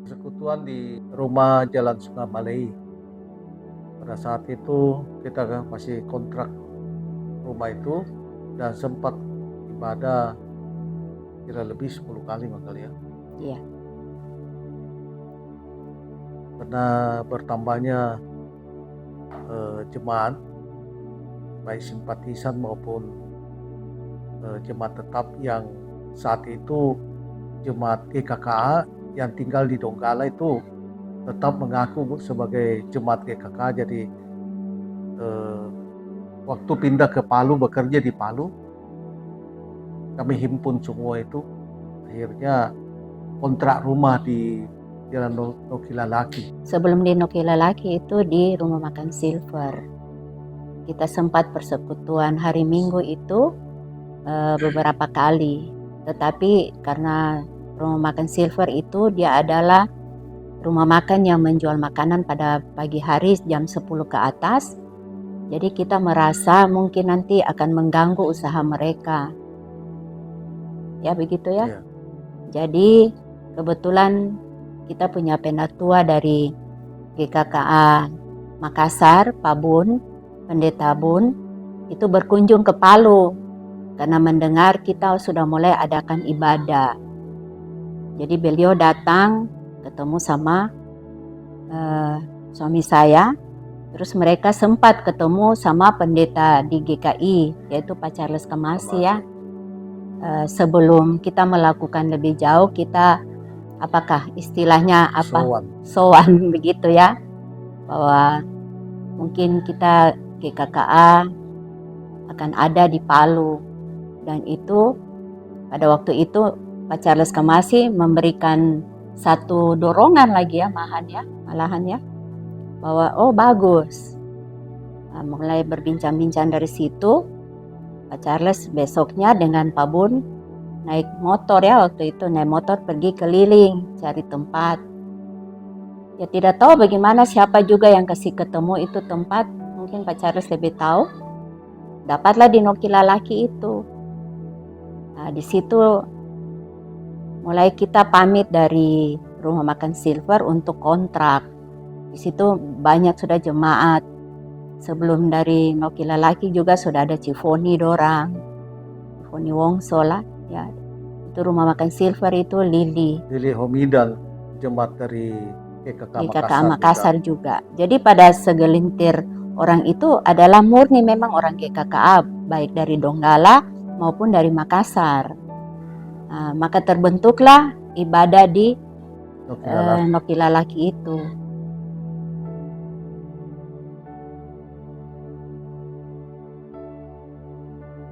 persekutuan di rumah Jalan Sungabalei. Pada saat itu kita masih kontrak rumah itu dan sempat ibadah kira lebih 10 kali kali ya. Iya. Karena bertambahnya jemaat baik simpatisan maupun jemaat tetap yang saat itu jemaat GKKA yang tinggal di Donggala itu tetap mengaku sebagai jemaat GKKA. Jadi waktu pindah ke Palu, bekerja di Palu, kami himpun semua itu, akhirnya kontrak rumah di Jalan Nokilalaki. Sebelum di Nokilalaki itu di Rumah Makan Silver. Kita sempat persekutuan hari Minggu itu beberapa kali. Tetapi karena Rumah Makan Silver itu dia adalah rumah makan yang menjual makanan pada pagi hari jam 10 ke atas. Jadi kita merasa mungkin nanti akan mengganggu usaha mereka. Ya begitu ya. Iya. Jadi kebetulan kita punya pendatua dari GKKA Makassar, Pak Bun, Pendeta Bun, itu berkunjung ke Palu karena mendengar kita sudah mulai adakan ibadah. Jadi beliau datang ketemu sama suami saya, terus mereka sempat ketemu sama pendeta di GKI, yaitu Pak Charles Kemasi ya. Sebelum kita melakukan lebih jauh, kita apakah istilahnya apa? Sowan begitu ya, bahwa mungkin kita GKKA akan ada di Palu. Dan itu pada waktu itu Pak Charles Kemasi memberikan satu dorongan lagi ya, malahan ya, bahwa oh bagus. Nah, mulai berbincang-bincang dari situ, Pak Charles besoknya dengan Pak Bun naik motor ya, waktu itu naik motor pergi keliling cari tempat. Ya tidak tahu bagaimana, siapa juga yang kasih ketemu itu tempat, mungkin Pak Charles lebih tahu. Dapatlah di Nokilalaki itu. Nah di situ mulai kita pamit dari Rumah Makan Silver untuk kontrak. Di situ banyak sudah jemaat. Sebelum dari Nokilalaki juga sudah ada Cifoni dorang, Cifoni Wongso lah ya. Itu Rumah Makan Silver itu Lili Homidal, jemaat dari GKKA Makassar juga. Jadi pada segelintir orang itu adalah murni memang orang GKKA, baik dari Donggala maupun dari Makassar. Nah, maka terbentuklah ibadah di Nokilalaki itu.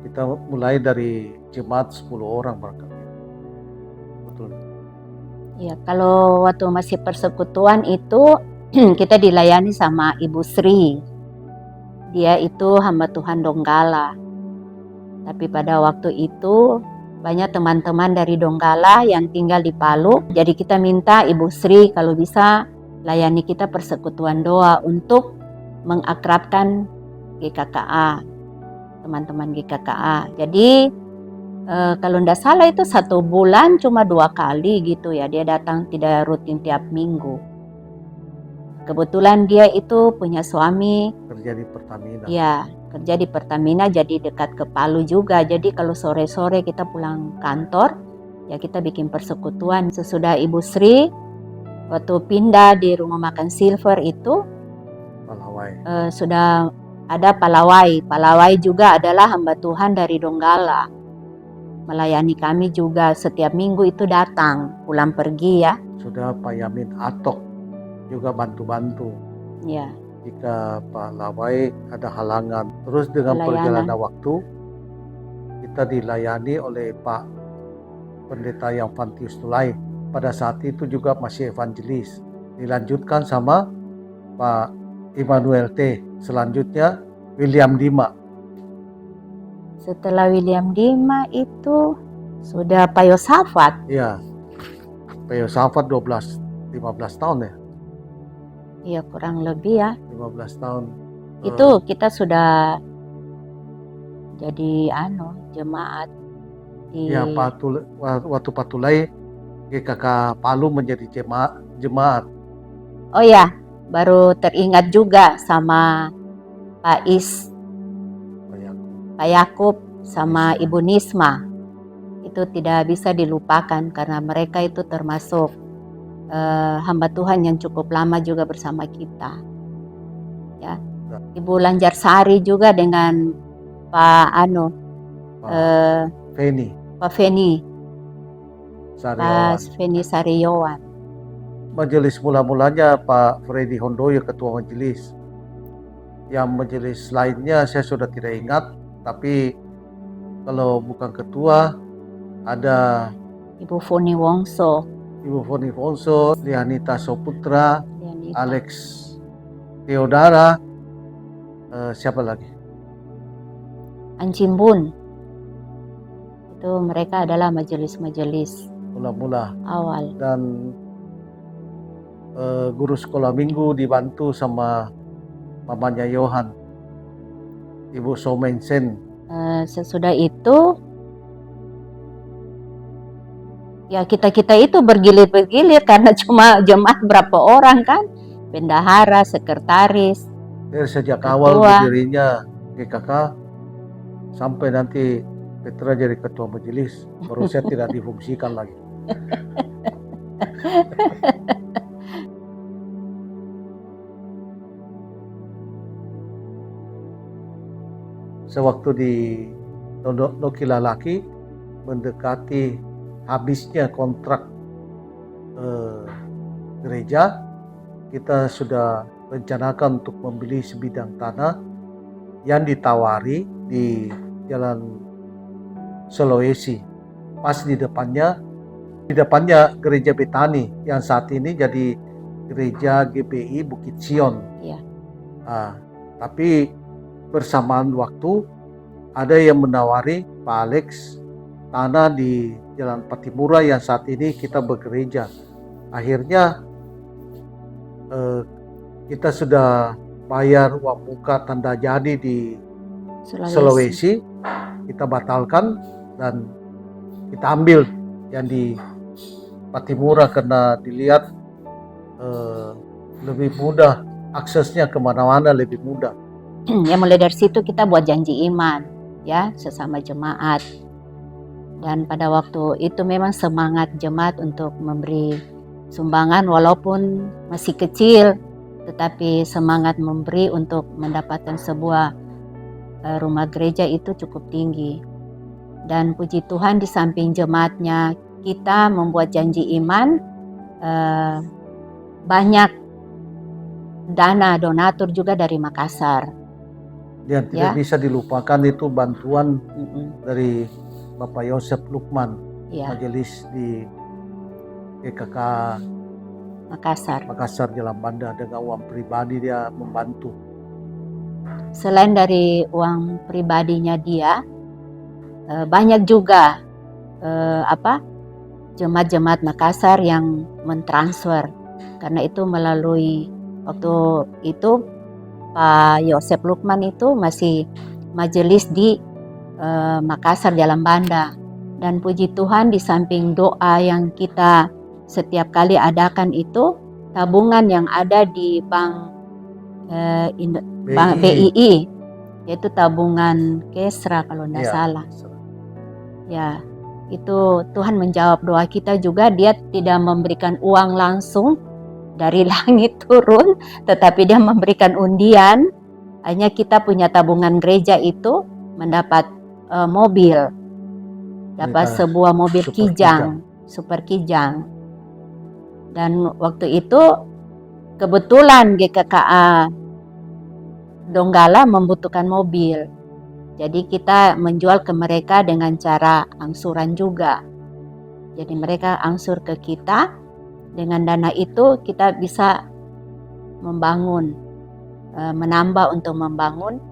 Kita mulai dari jemaat 10 orang barangkali. Betul. Ya, kalau waktu masih persekutuan itu kita dilayani sama Ibu Sri. Dia itu hamba Tuhan Donggala. Tapi pada waktu itu banyak teman-teman dari Donggala yang tinggal di Palu. Jadi kita minta Ibu Sri kalau bisa layani kita persekutuan doa untuk mengakrabkan GKKA, teman-teman GKKA. Jadi kalau tidak salah itu 1 bulan cuma 2 kali gitu ya. Dia datang, tidak rutin tiap minggu. Kebetulan dia itu punya suami kerja di Pertamina. Ya, kerja di Pertamina, jadi dekat ke Palu juga. Jadi kalau sore-sore kita pulang kantor, ya kita bikin persekutuan. Sesudah Ibu Sri waktu pindah di Rumah Makan Silver itu sudah ada Palawai. Palawai juga adalah hamba Tuhan dari Donggala. Melayani kami juga setiap minggu itu datang, pulang pergi ya. Sudah Pak Yamin Atok juga bantu-bantu. Ya. Jika Pak Lawai ada halangan. Terus dengan perjalanan waktu kita dilayani oleh Pak Pendeta yang Fantius Tulai. Pada saat itu juga masih evangelis. Dilanjutkan sama Pak Immanuel T. Selanjutnya William Dima. Setelah William Dima itu sudah Pak Yosafat. Iya, Pak Yosafat 15 tahun ya. Iya kurang lebih ya. 15 tahun. Itu kita sudah jadi jemaat di. Ya waktu Pak Tulai GKK Palu menjadi jemaat. Oh ya, baru teringat juga sama Pak Is, Pak Yakub, sama Ibu Nisma. Itu tidak bisa dilupakan karena mereka itu termasuk hamba Tuhan yang cukup lama juga bersama kita. Ya, Ibu Lanjarsari juga dengan Pak Feni Pak Feni Saryawan. Saryawan. Majelis mula-mulanya Pak Freddy Hondoyo ketua majelis. Yang majelis lainnya saya sudah tidak ingat, tapi kalau bukan ketua ada Ibu Foni Wongso, Lianita Soputra, Alex Theodara, siapa lagi? Ancimbun. Itu mereka adalah majelis-majelis Mula-mula. awal. Dan guru sekolah minggu dibantu sama mamanya Johan, Ibu Somensen. Sesudah itu ya kita itu bergilir-bergilir karena cuma jemaat berapa orang kan, bendahara, sekretaris. Dari sejak awal berdirinya GKK sampai nanti Petra jadi ketua majelis, baru saya tidak difungsikan lagi. Sewaktu di Noki Lalaki mendekati habisnya kontrak gereja, kita sudah rencanakan untuk membeli sebidang tanah yang ditawari di Jalan Sulawesi. Pas di depannya gereja Betani yang saat ini jadi gereja GBI Bukit Sion. Iya. Tapi bersamaan waktu ada yang menawari Pak Alex tanah di Jalan Patimura yang saat ini kita bergereja. Akhirnya kita sudah bayar uang muka tanda jadi di Sulawesi. Kita batalkan dan kita ambil yang di Patimura karena dilihat lebih mudah, aksesnya kemana-mana lebih mudah. Ya mulai dari situ kita buat janji iman ya sesama jemaat, dan pada waktu itu memang semangat jemaat untuk memberi sumbangan walaupun masih kecil, tetapi semangat memberi untuk mendapatkan sebuah rumah gereja itu cukup tinggi. Dan puji Tuhan di samping jemaatnya kita membuat janji iman, banyak dana donatur juga dari Makassar. Dan tidak bisa dilupakan itu bantuan dari Bapak Yosef Lukman, majelis di GKK Makassar Jalan Banda, dengan uang pribadi dia membantu. Selain dari uang pribadinya dia, banyak juga jemaat-jemaat Makassar yang mentransfer, karena itu melalui waktu itu Pak Yosef Lukman itu masih majelis di Makassar Jalan Banda. Dan puji Tuhan di samping doa yang kita setiap kali adakan itu, tabungan yang ada di Bank BII, yaitu tabungan Kesra kalau tidak salah. Ya, itu Tuhan menjawab doa kita juga. Dia tidak memberikan uang langsung dari langit turun, tetapi dia memberikan undian. Hanya kita punya tabungan gereja itu mendapat mobil, dapat sebuah mobil super kijang. Dan waktu itu kebetulan GKKA Donggala membutuhkan mobil, jadi kita menjual ke mereka dengan cara angsuran juga. Jadi mereka angsur ke kita. Dengan dana itu kita bisa membangun, menambah untuk membangun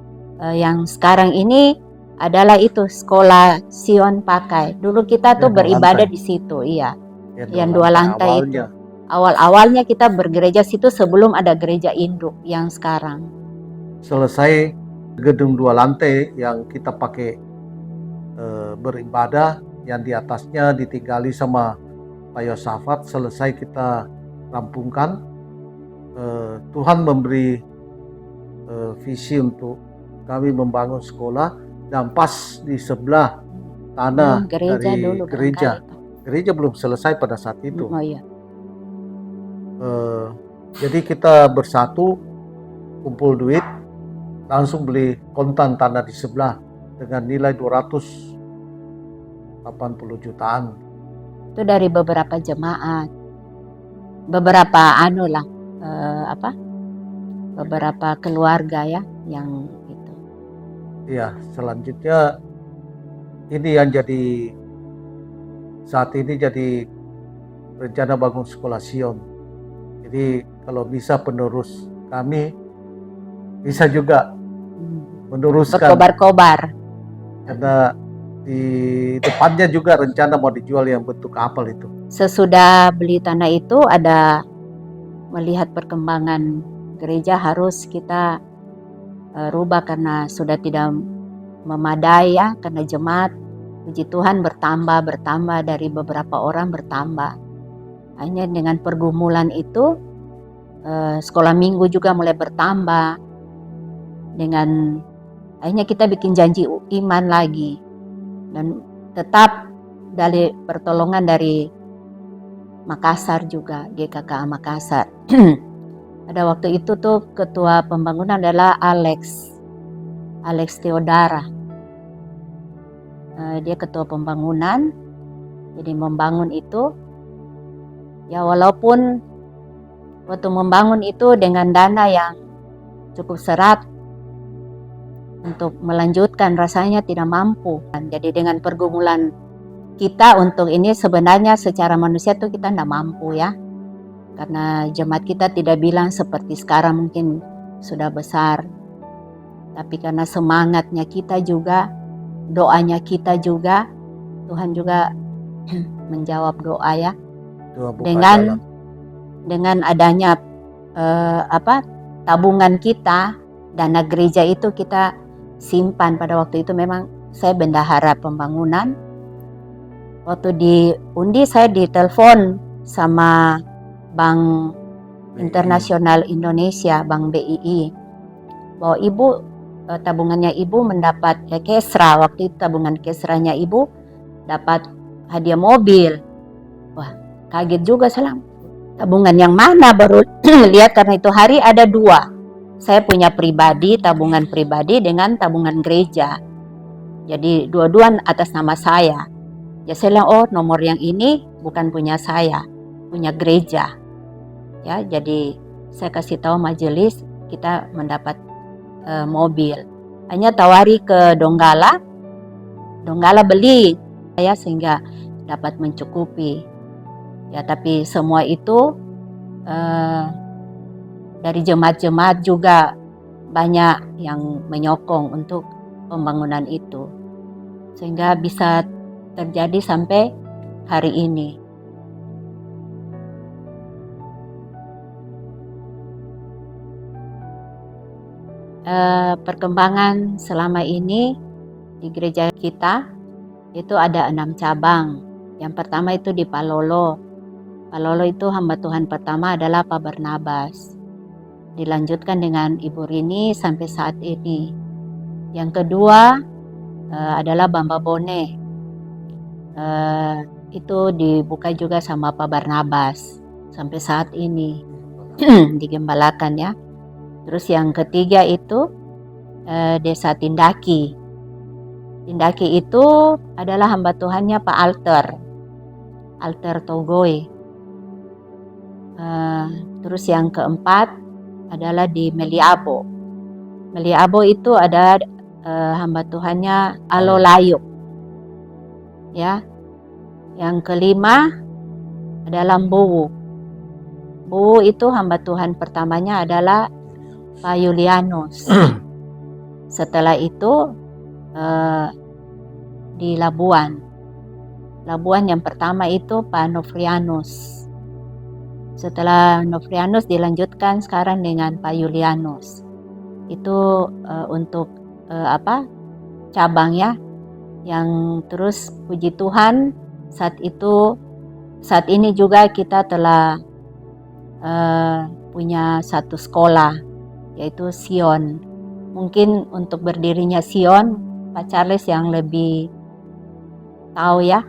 yang sekarang ini adalah itu sekolah Sion Pakai. Dulu kita tuh beribadah di situ, yang 2 lantai itu. Awal-awalnya kita bergereja situ sebelum ada gereja induk yang sekarang. Selesai gedung 2 lantai yang kita pakai beribadah, yang di atasnya ditinggali sama Pak Yosafat, selesai kita rampungkan. Tuhan memberi visi untuk kami membangun sekolah, dan pas di sebelah tanah gereja dari dulu gereja. barangkali. Gereja belum selesai pada saat itu. Oh iya. Jadi kita bersatu, kumpul duit, langsung beli kontan tanah di sebelah dengan nilai 280 jutaan. Itu dari beberapa jemaat, beberapa beberapa keluarga ya yang itu. Iya, selanjutnya ini yang jadi saat ini jadi rencana bangun sekolah Sion. Jadi kalau bisa penerus kami bisa juga meneruskan, Berkobar-kobar. karena di depannya juga rencana mau dijual yang bentuk kapal itu. Sesudah beli tanah itu ada melihat perkembangan gereja, harus kita rubah karena sudah tidak memadai ya, karena jemaat puji Tuhan bertambah dari beberapa orang bertambah. Hanya dengan pergumulan itu sekolah minggu juga mulai bertambah. Dengan akhirnya kita bikin janji iman lagi, dan tetap dari pertolongan dari Makassar juga, GKKA Makassar. Pada waktu itu tuh ketua pembangunan adalah Alex Theodara. Dia ketua pembangunan, jadi membangun itu ya, walaupun waktu membangun itu dengan dana yang cukup serat, untuk melanjutkan rasanya tidak mampu. Jadi dengan pergumulan kita untuk ini, sebenarnya secara manusia tuh kita tidak mampu ya, karena jemaat kita tidak bilang seperti sekarang mungkin sudah besar, tapi karena semangatnya kita juga, doanya kita juga, Tuhan juga menjawab doa ya. Dengan adanya tabungan kita, dana gereja itu kita simpan. Pada waktu itu memang saya bendahara pembangunan. Waktu diundi saya ditelepon sama Bank Internasional Indonesia, Bank BII, bahwa ibu tabungannya ibu mendapat Kesra. Waktu itu tabungan Kesranya ibu dapat hadiah mobil. Wah, kaget juga saya. Tabungan yang mana? Baru lihat, karena itu hari ada dua. Saya punya pribadi, tabungan pribadi dengan tabungan gereja. Jadi dua-dua atas nama saya. Ya saya bilang, oh nomor yang ini bukan punya saya, punya gereja. Ya, jadi saya kasih tahu majelis kita mendapat mobil. Hanya tawari ke Donggala beli saya sehingga dapat mencukupi. Ya, tapi semua itu dari jemaat-jemaat juga banyak yang menyokong untuk pembangunan itu, sehingga bisa terjadi sampai hari ini. Perkembangan selama ini di gereja kita itu ada 6 cabang. Yang pertama itu di Palolo. Palolo itu hamba Tuhan pertama adalah Pak Barnabas. Dilanjutkan dengan Ibu Rini sampai saat ini. Yang kedua adalah Bamba Bone. Itu dibuka juga sama Pak Barnabas sampai saat ini digembalakan ya. Terus yang ketiga itu Desa Tindaki. Tindaki itu adalah hamba Tuhannya Pak Alter Togoy. Terus yang keempat adalah di Meliabo. Meliabo itu ada hamba Tuhannya Alo Layuk. Ya. Yang kelima adalah Mbowo. Mbowo itu hamba Tuhan pertamanya adalah Pak Yulianus. Setelah itu di Labuan. Labuan yang pertama itu Pak Nofrianus. Setelah Nofrianus dilanjutkan sekarang dengan Pak Yulianus. Itu untuk cabang ya. Yang terus puji Tuhan saat ini juga kita telah punya satu sekolah, yaitu Sion. Mungkin untuk berdirinya Sion, Pak Charles yang lebih tahu ya,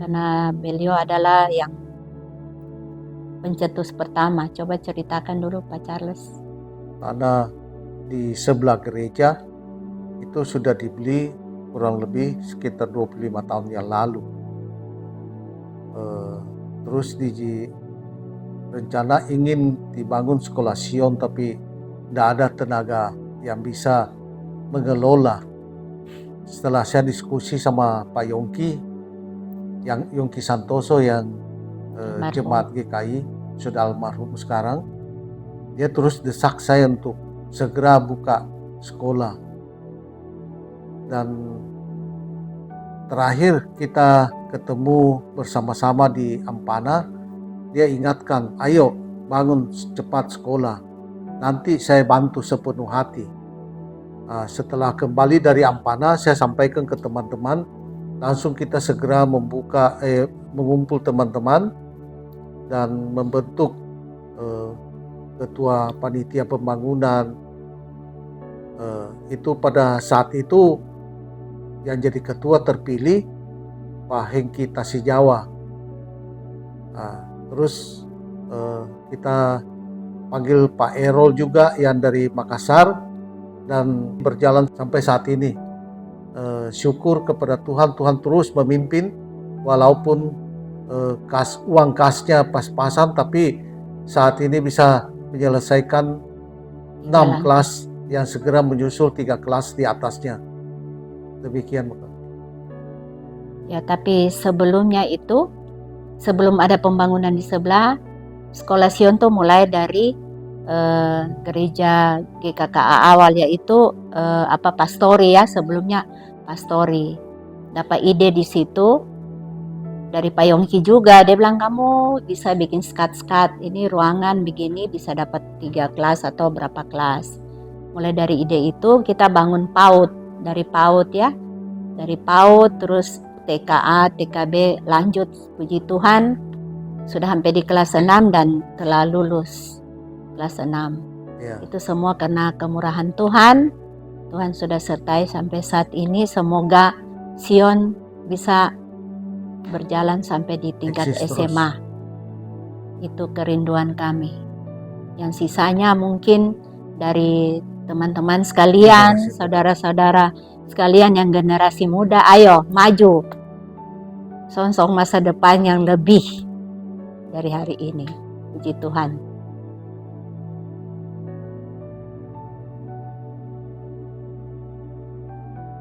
karena beliau adalah yang pencetus pertama. Coba ceritakan dulu Pak Charles. Karena di sebelah gereja itu sudah dibeli kurang lebih sekitar 25 tahun yang lalu. Terus rencana ingin dibangun sekolah Sion, tapi tidak ada tenaga yang bisa mengelola. Setelah saya diskusi sama Pak Yongki Santoso yang jemaat GKI, sudah almarhum sekarang, dia terus desak saya untuk segera buka sekolah. Dan terakhir kita ketemu bersama-sama di Ampana, dia ingatkan, ayo bangun cepat sekolah, nanti saya bantu sepenuh hati. Setelah kembali dari Ampana, saya sampaikan ke teman-teman, langsung kita segera mengumpul teman-teman dan membentuk ketua panitia pembangunan. Itu pada saat itu yang jadi ketua terpilih Pak Hengki Tasijawa. Terus kita panggil Pak Erol juga yang dari Makassar, dan berjalan sampai saat ini. Syukur kepada Tuhan, Tuhan terus memimpin walaupun uang kasnya pas-pasan, tapi saat ini bisa menyelesaikan 6 kelas yang segera menyusul 3 kelas di atasnya. Demikian. Ya, tapi sebelumnya itu, sebelum ada pembangunan di sebelah, sekolah Sion tuh mulai dari gereja GKKA awal, yaitu pastori ya, sebelumnya pastori. Dapat ide di situ dari Pak Yongki juga, dia bilang kamu bisa bikin skat-skat, ini ruangan begini bisa dapat 3 kelas atau berapa kelas. Mulai dari ide itu kita bangun PAUD, dari PAUD ya, dari PAUD terus TKA, TKB, lanjut puji Tuhan sudah sampai di kelas 6 dan telah lulus kelas 6. Ya. Itu semua karena kemurahan Tuhan. Tuhan sudah sertai sampai saat ini. Semoga Sion bisa berjalan sampai di tingkat SMA. Itu kerinduan kami. Yang sisanya mungkin dari teman-teman sekalian, saudara-saudara sekalian yang generasi muda, ayo maju. Songsong masa depan yang lebih dari hari ini. Puji Tuhan.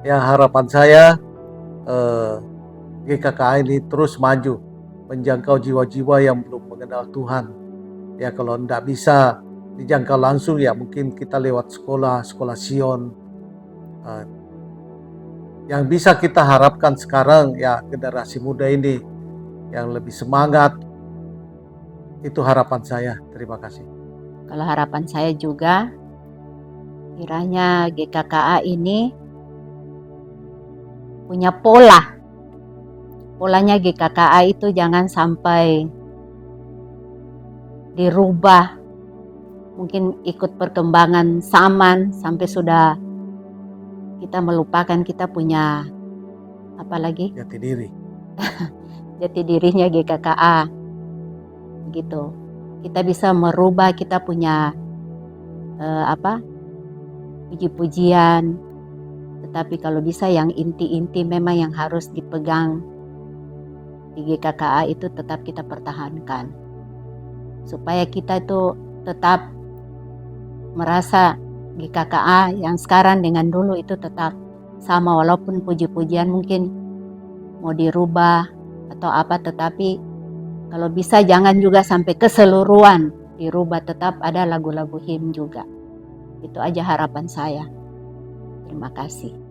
Ya, harapan saya GKKA ini terus maju, menjangkau jiwa-jiwa yang belum mengenal Tuhan. Ya, kalau tidak bisa dijangkau langsung, ya mungkin kita lewat sekolah Sion. Yang bisa kita harapkan sekarang ya generasi muda ini yang lebih semangat. Itu harapan saya. Terima kasih. Kalau harapan saya juga, kiranya GKKA ini punya pola. Polanya GKKA itu jangan sampai dirubah. Mungkin ikut perkembangan zaman sampai sudah kita melupakan kita punya apa lagi? Jati diri. Jati dirinya GKKA. Gitu. Kita bisa merubah, kita punya puji-pujian. Tetapi kalau bisa yang inti-inti memang yang harus dipegang di GKKA itu tetap kita pertahankan. Supaya kita itu tetap merasa GKKA yang sekarang dengan dulu itu tetap sama, walaupun puji-pujian mungkin mau dirubah atau apa, tetapi kalau bisa jangan juga sampai keseluruhan dirubah, tetap ada lagu-lagu hymn juga. Itu aja harapan saya. Terima kasih.